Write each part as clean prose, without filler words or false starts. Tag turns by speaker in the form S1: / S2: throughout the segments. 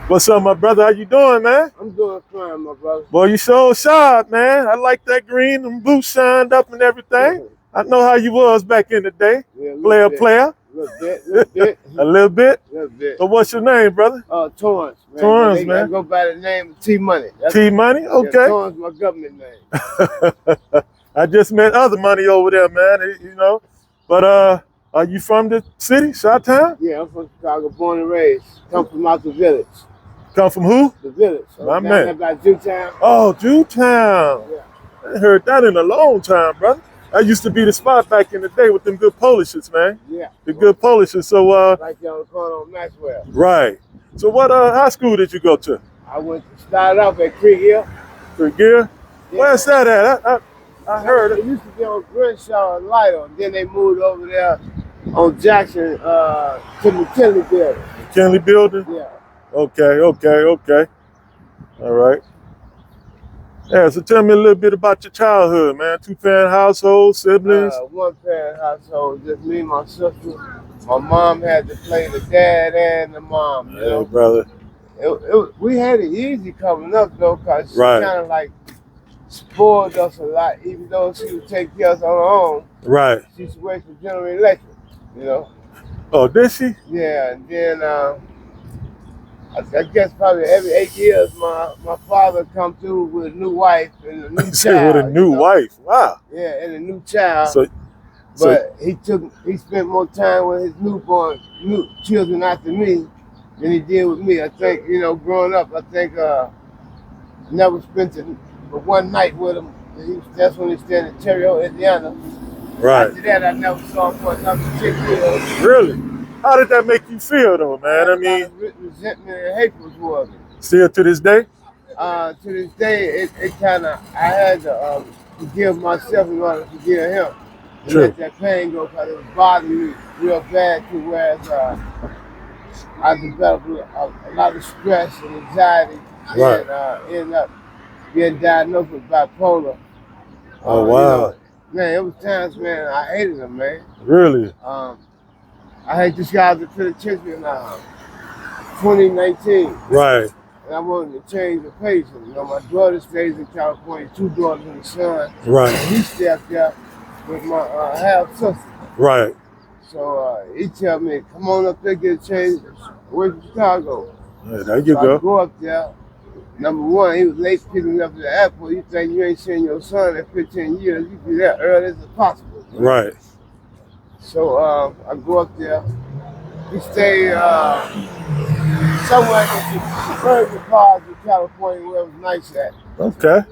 S1: What's up, my brother? How you doing, man?
S2: I'm doing fine, my brother.
S1: Boy, you so sharp, man. I like that green and blue shined up and everything. I know how you was back in the day.
S2: Yeah,
S1: Player.
S2: little bit,
S1: A little bit.
S2: little bit.
S1: So what's your name, brother?
S2: Torrance, man.
S1: Torrance, man.
S2: I go by the name of T Money.
S1: T Money? Okay.
S2: Yeah, Torrance, my government name.
S1: I just met other money over there, man, you know. But are you from the city, Chi-Town?
S2: Yeah, I'm from Chicago, born and raised. Come from out the village.
S1: Come from who?
S2: The village.
S1: My man.
S2: About Jewtown.
S1: Oh, Jewtown.
S2: Yeah.
S1: I ain't heard that in a long time, brother. That used to be the spot back in the day with them good Polishes, man.
S2: Yeah.
S1: The good Polishes. So
S2: right there on the corner on Maxwell.
S1: Right. So what high school did you go to?
S2: I went to start off at Creek Hill.
S1: Creek Hill?
S2: Yeah.
S1: Where's that at? I heard it.
S2: It used to be on Grinshaw and Lytle. Then they moved over there on Jackson to McKinley Building.
S1: McKinley Building?
S2: Yeah.
S1: Okay. All right. Yeah, so tell me a little bit about your childhood, man. Two-parent household, siblings?
S2: One-parent household, just me and my sister. My mom had to play the dad and the mom, you know?
S1: Brother.
S2: We had it easy coming up, though, because she
S1: Right.
S2: kind of like spoiled us a lot, even though she would take care of us on her own.
S1: Right.
S2: She used to work for General Electric, you know?
S1: Oh, did she?
S2: Yeah, and then I guess probably every 8 years, my father come through with a new wife and a new child.
S1: With a new wife? Wow.
S2: Yeah, and a new child.
S1: So
S2: he spent more time with his new children after me than he did with me. I think, growing up, never spent one night with him. That's when he stayed in Terrio, Indiana.
S1: Right.
S2: After that, I never saw him for another 6 years.
S1: Really? How did that make you feel, though, man? I mean,
S2: resentment and hatred towards me.
S1: Still to this day?
S2: To this day, it kind of, I had to forgive myself in order to forgive him. And let that pain go, because it was bothering me real bad, to whereas I developed a lot of stress and anxiety.
S1: Right.
S2: And ended up being diagnosed with bipolar.
S1: Oh, wow.
S2: Man, it was times, man, I hated him, man.
S1: Really?
S2: I had this guy to the church in 2019.
S1: Right.
S2: And I wanted to change the pace. My daughter stays in California, 2 daughters and a son.
S1: Right.
S2: And he stayed there with my half sister.
S1: Right.
S2: So he tell me, come on up there, get a change. Where's Chicago?
S1: Yeah, there you go.
S2: I go up there. Number one, he was late picking me up at the airport. You think you ain't seen your son in 15 years, you be there early as possible.
S1: Right.
S2: So I go up there. He stayed somewhere in the suburban parts of California where it was nice at.
S1: Okay.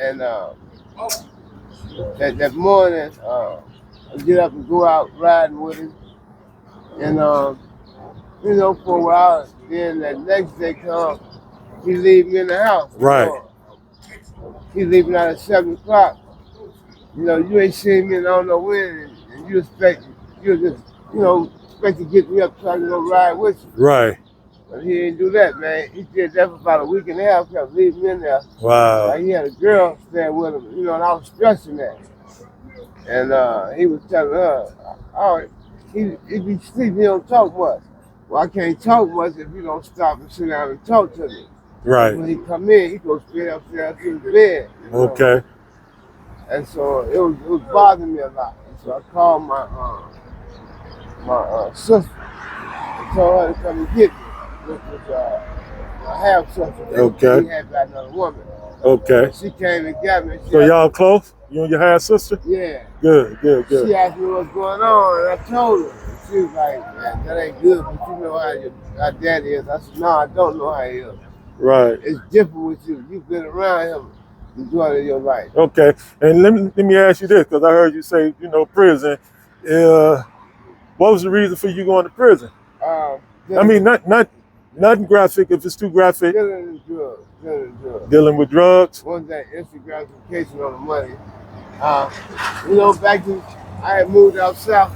S2: And that morning, I get up and go out riding with him. And, for a while, then that next day come, he leave me in the house.
S1: Right.
S2: He leaving out at 7 o'clock. You ain't seen me in I don't know when, and you expect to get me up so I can go ride with you.
S1: Right.
S2: But he didn't do that, man. He did that for about a week and a half, kept leaving me in there.
S1: Wow.
S2: Like he had a girl staying with him, and I was stressing that. And he was telling her, he be sleeping, he don't talk much. Well, I can't talk much if you don't stop and sit down and talk to me.
S1: Right.
S2: When he come in, he goes straight upstairs to his bed.
S1: Okay.
S2: And so it was bothering me a lot. And so I called my sister and told her to come and get me, which was my half sister.
S1: Okay.
S2: He had by another woman.
S1: Okay.
S2: And she came and got me.
S1: So y'all close? You and your half sister?
S2: Yeah.
S1: Good.
S2: She asked me what's going on, and I told her. And she was like, man, that ain't good, but you know how daddy is. I said, no, I don't know how he is.
S1: Right.
S2: It's different with you. You've been around him the majority of your life.
S1: Okay. And let me ask you this, because I heard you say, prison. What was the reason for you going to prison? I mean, nothing graphic if it's too graphic.
S2: Dealing in drugs.
S1: Dealing with drugs?
S2: One that instant gratification on the money. Back to, I had moved out south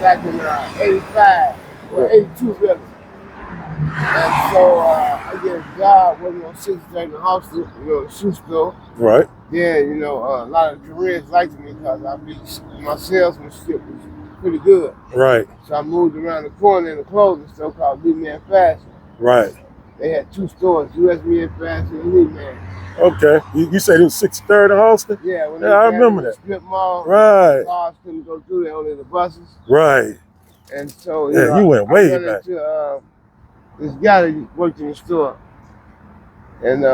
S2: back in 85 or 82 really. And so I get a job working on 6th Street in the hospital, shoe store.
S1: Right.
S2: Then, a lot of Koreans liked me because my salesmanship was pretty good.
S1: Right.
S2: So I moved around the corner in a clothing store called Lee Man Fashion.
S1: Right.
S2: They had 2 stores, US Man Fashion and Lee Man.
S1: Okay. You said it was 63rd and Halston?
S2: Yeah, when
S1: I remember that.
S2: Strip mall,
S1: Right.
S2: cars couldn't go through there, only the buses.
S1: Right.
S2: And so,
S1: You went way
S2: I
S1: back.
S2: into this guy that worked in the store. And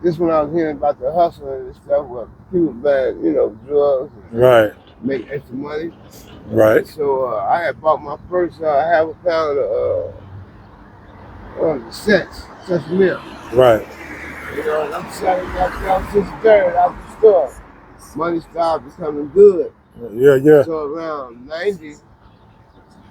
S2: this when I was hearing about the hustling and stuff, where people buying, drugs and
S1: Right.
S2: make extra money.
S1: Right.
S2: And so I had bought my first half a pound of such milk.
S1: Right.
S2: And I'm selling that stuff 63rd out the store. Money started becoming good.
S1: Yeah.
S2: So around 90,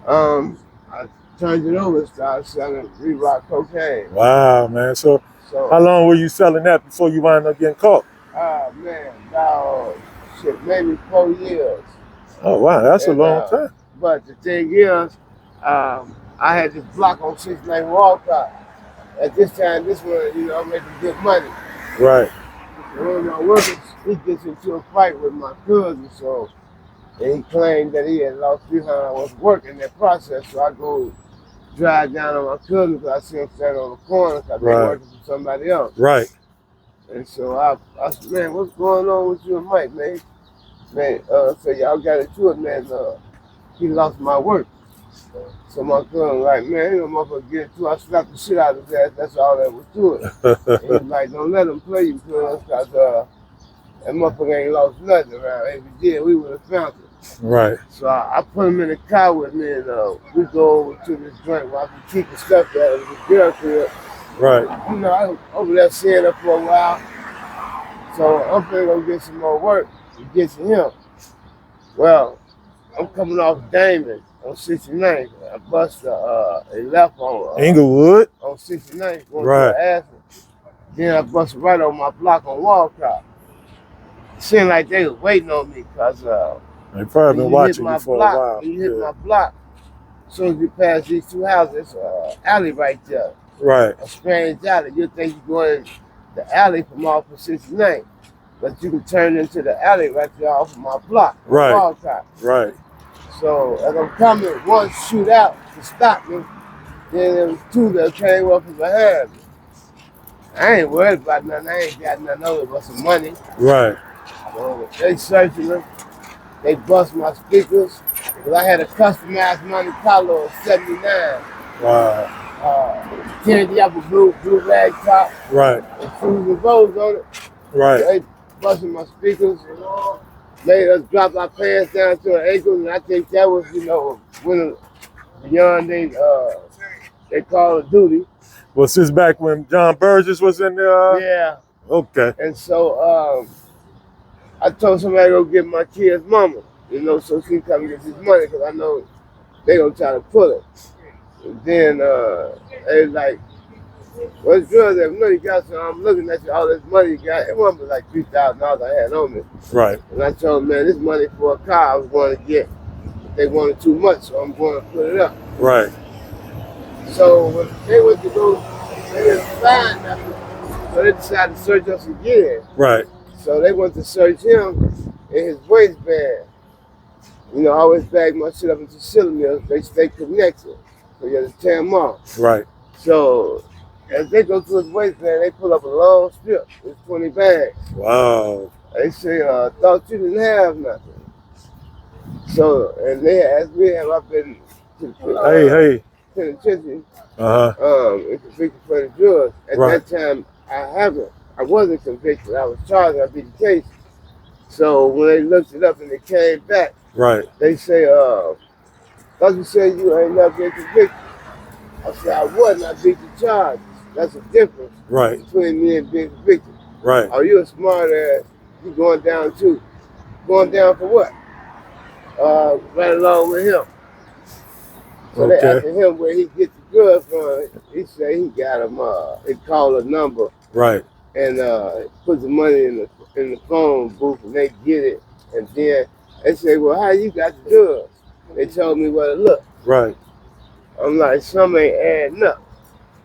S2: I turned it over and started selling Reebok cocaine.
S1: Wow, man. So how long were you selling that before you wound up getting caught?
S2: Man, about maybe 4 years.
S1: Oh wow, that's a long time.
S2: But the thing is, I had this block on 69 Walcott. At this time, this one, I'm making good money.
S1: Right.
S2: And one of my workers, he gets into a fight with my cousin, and he claimed that he had lost $300 work in that process. So I go drive down on my cousin because I see him standing on the corner because they're working for somebody else.
S1: Right.
S2: And so I said, man, what's going on with you and Mike, man? Man, so y'all got into it, man. He lost my work. So my cousin was like, man, motherfucker get into it. I slapped the shit out of his ass. That's all that was to it. He was like, don't let him play you, cuz, because that motherfucker ain't lost nothing around. If he did, we would have found it.
S1: Right.
S2: So I put him in the car with me, and we go over to this joint where I can keep the stuff that was the girl crib.
S1: Right.
S2: I was over there seeing her for a while. So I'm finna go get some more work to get to him. Well, I'm coming off Damon on 69th. I bust a left on
S1: Inglewood
S2: on 69th going
S1: right.
S2: to Athens. Then I busted right on my block on Walcott. It seemed like they was waiting on me because
S1: they probably been watching you for a while.
S2: When you hit my block, as soon as you pass these 2 houses, there's an alley right there.
S1: Right.
S2: A strange alley. You think you're going the alley from off of 69th, but you can turn into the alley right there off of my block.
S1: Right.
S2: Walcott.
S1: Right.
S2: So as I'm coming, one shoot out to stop me, then there was 2 that came up from behind me. I ain't worried about nothing. I ain't got nothing over but some money.
S1: Right.
S2: So they searching me. They bust my speakers. Because I had a customized Monte Carlo of 79.
S1: Wow.
S2: Candy apple blue rag top.
S1: Right.
S2: And shoes and bows on it.
S1: Right.
S2: They busting my speakers. Made us drop our pants down to an ankle, and I think that was, when beyond they call it duty.
S1: Well, since back when John Burgess was in there?
S2: Yeah.
S1: Okay.
S2: And so I told somebody to go get my kid's mama, so she come and get this money, because I know they gonna try to pull it. And then they was like, what's good? I know you got some. I'm looking at you, all this money you got. It wasn't but like $3,000 I had on me.
S1: Right.
S2: And I told them, man, this money for a car I was going to get. They wanted too much, so I'm going to put it up.
S1: Right.
S2: So when they went to go, they didn't find nothing. So they decided to search us again.
S1: Right.
S2: So they went to search him in his waistband. I always bag my shit up into cylinders. They stay connected. So you have to tear them off.
S1: Right.
S2: So as they go through his waistband, they pull up a long strip with 20 bags.
S1: Wow.
S2: They say, thought you didn't have nothing. So, and they asked me, have I been penitentiary and convicted for the drugs? At that time, I haven't. I wasn't convicted. I was charged. I beat the case. So when they looked it up and they came back,
S1: right,
S2: they say, thought you said you ain't never been convicted. I said, I wasn't. I beat the charge. That's the difference between me and being convicted.
S1: Right.
S2: Are you a smart ass? You going down too? Going down for what? Right along with him. So they asked him where he get the drugs from. He said he got them. He called a number.
S1: Right.
S2: And put the money in the phone booth, and they get it. And then they say, well, how you got the drugs? They told me what it looked.
S1: Right.
S2: I'm like, some ain't adding up.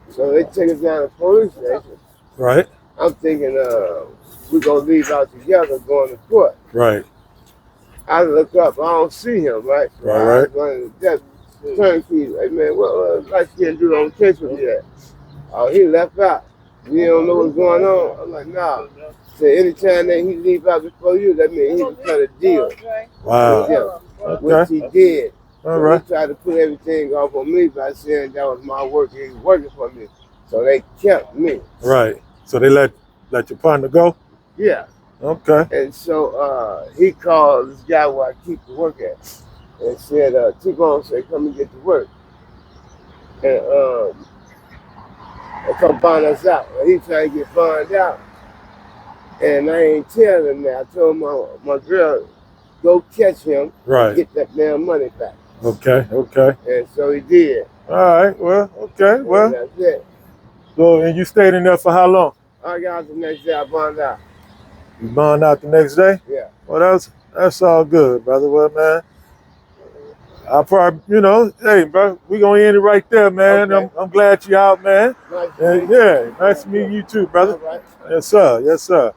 S2: So they take us down to the police station.
S1: Right.
S2: I'm thinking we're going to leave out together going to court.
S1: Right.
S2: I look up, I don't see him, right? So
S1: Right,
S2: I
S1: right.
S2: was running the desk, turnkey, like, man, what light skin dude on the case with you at? Oh, he left out. You don't know what's going on? I'm like, nah. So anytime that he leave out before you, that means he was trying to deal
S1: Wow.
S2: with them, which
S1: Okay.
S2: he did.
S1: All
S2: So
S1: right.
S2: he tried to put everything off on me by saying that was my work. He was working for me. So they kept me.
S1: Right. So they let your partner go?
S2: Yeah.
S1: Okay.
S2: And so he called this guy where I keep the work at and said, T-Bone said, come and get to work. And come find us out. Well, he tried to get found out. And I ain't tell him that. I told my girl, go catch him
S1: Right.
S2: and get that damn money back.
S1: Okay. Okay.
S2: And so he did.
S1: All right. Well, okay.
S2: And
S1: Well,
S2: that's it.
S1: so, and you stayed in there for how long?
S2: I got out the next day, I found out.
S1: You bond out the next day?
S2: Yeah.
S1: Well, that's all good, brother. Well, man, I probably, hey, bro, we gonna end it right there, man.
S2: Okay.
S1: I'm glad you out, man.
S2: Nice
S1: And
S2: to meet you.
S1: yeah, nice to meet you too, brother.
S2: All right.
S1: Yes, sir. Yes, sir.